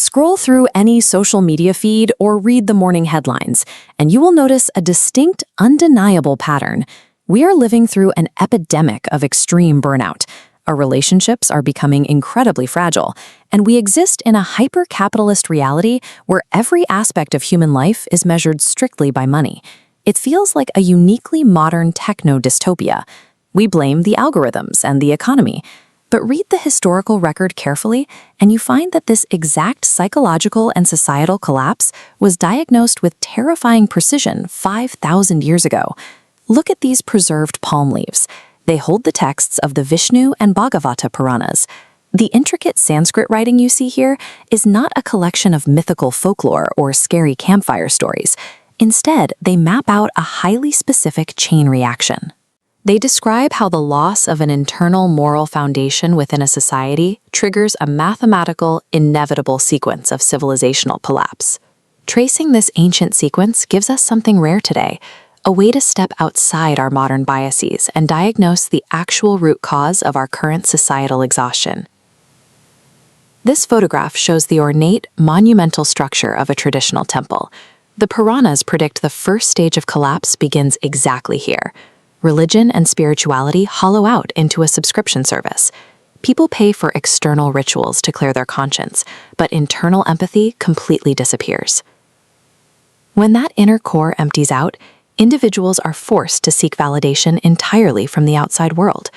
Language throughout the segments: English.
Scroll through any social media feed or read the morning headlines, and you will notice a distinct, undeniable pattern. We are living through an epidemic of extreme burnout. Our relationships are becoming incredibly fragile, and we exist in a hyper-capitalist reality where every aspect of human life is measured strictly by money. It feels like a uniquely modern techno-dystopia. We blame the algorithms and the economy. But read the historical record carefully, and you find that this exact psychological and societal collapse was diagnosed with terrifying precision 5,000 years ago. Look at these preserved palm leaves. They hold the texts of the Vishnu and Bhagavata Puranas. The intricate Sanskrit writing you see here is not a collection of mythical folklore or scary campfire stories. Instead, they map out a highly specific chain reaction. They describe how the loss of an internal moral foundation within a society triggers a mathematical, inevitable sequence of civilizational collapse. Tracing this ancient sequence gives us something rare today, a way to step outside our modern biases and diagnose the actual root cause of our current societal exhaustion. This photograph shows the ornate, monumental structure of a traditional temple. The Puranas predict the first stage of collapse begins exactly here. Religion and spirituality hollow out into a subscription service. People pay for external rituals to clear their conscience, but internal empathy completely disappears. When that inner core empties out, individuals are forced to seek validation entirely from the outside world.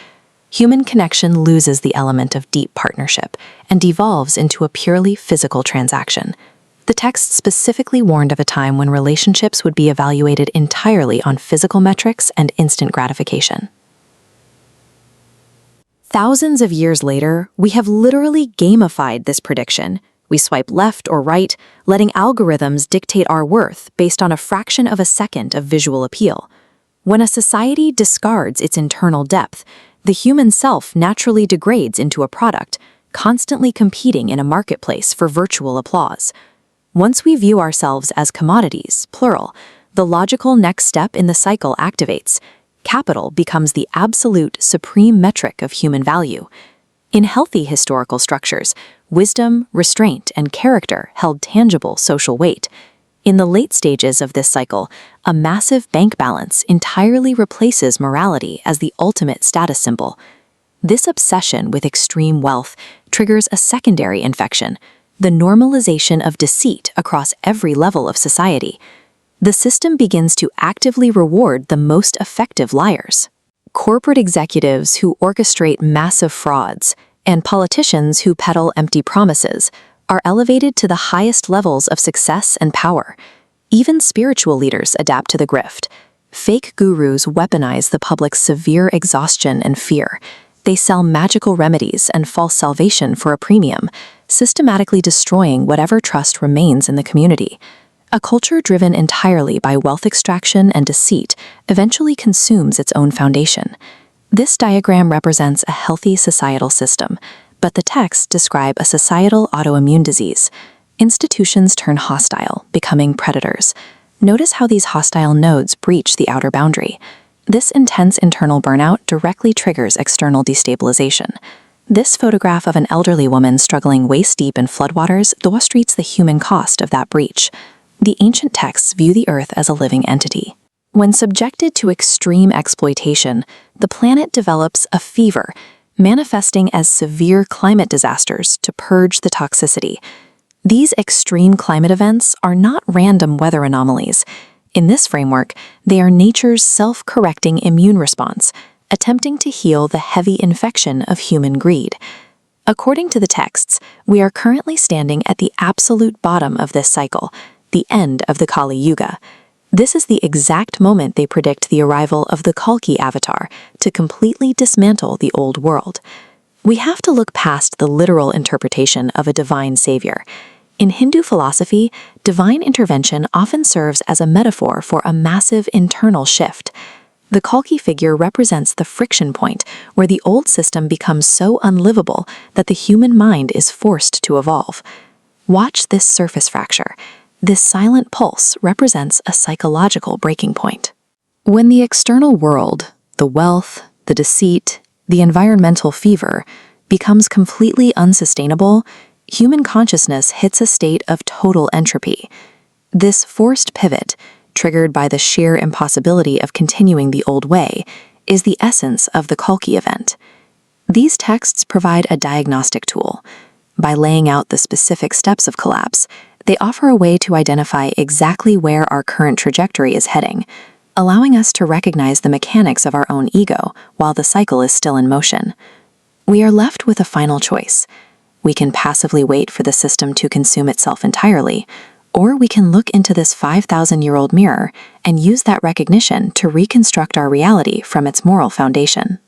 Human connection loses the element of deep partnership and devolves into a purely physical transaction. The text specifically warned of a time when relationships would be evaluated entirely on physical metrics and instant gratification. Thousands of years later, we have literally gamified this prediction. We swipe left or right, letting algorithms dictate our worth based on a fraction of a second of visual appeal. When a society discards its internal depth, the human self naturally degrades into a product, constantly competing in a marketplace for virtual applause. Once we view ourselves as commodities, plural, the logical next step in the cycle activates. Capital becomes the absolute supreme metric of human value. In healthy historical structures, wisdom, restraint, and character held tangible social weight. In the late stages of this cycle, a massive bank balance entirely replaces morality as the ultimate status symbol. This obsession with extreme wealth triggers a secondary infection, the normalization of deceit across every level of society. The system begins to actively reward the most effective liars. Corporate executives who orchestrate massive frauds and politicians who peddle empty promises are elevated to the highest levels of success and power. Even spiritual leaders adapt to the grift. Fake gurus weaponize the public's severe exhaustion and fear. They sell magical remedies and false salvation for a premium, systematically destroying whatever trust remains in the community. A culture driven entirely by wealth extraction and deceit eventually consumes its own foundation. This diagram represents a healthy societal system, but the texts describe a societal autoimmune disease. Institutions turn hostile, becoming predators. Notice how these hostile nodes breach the outer boundary. This intense internal burnout directly triggers external destabilization. This photograph of an elderly woman struggling waist-deep in floodwaters illustrates the human cost of that breach. The ancient texts view the Earth as a living entity. When subjected to extreme exploitation, the planet develops a fever, manifesting as severe climate disasters to purge the toxicity. These extreme climate events are not random weather anomalies. In this framework, they are nature's self-correcting immune response, attempting to heal the heavy infection of human greed. According to the texts, we are currently standing at the absolute bottom of this cycle, the end of the Kali Yuga. This is the exact moment they predict the arrival of the Kalki avatar to completely dismantle the old world. We have to look past the literal interpretation of a divine savior. In Hindu philosophy, divine intervention often serves as a metaphor for a massive internal shift. The Kalki figure represents the friction point where the old system becomes so unlivable that the human mind is forced to evolve. Watch this surface fracture. This silent pulse represents a psychological breaking point. When the external world, the wealth, the deceit, the environmental fever, becomes completely unsustainable, human consciousness hits a state of total entropy. This forced pivot, triggered by the sheer impossibility of continuing the old way, is the essence of the Kalki event. These texts provide a diagnostic tool. By laying out the specific steps of collapse, they offer a way to identify exactly where our current trajectory is heading, allowing us to recognize the mechanics of our own ego while the cycle is still in motion. We are left with a final choice. We can passively wait for the system to consume itself entirely, or we can look into this 5,000-year-old mirror and use that recognition to reconstruct our reality from its moral foundation.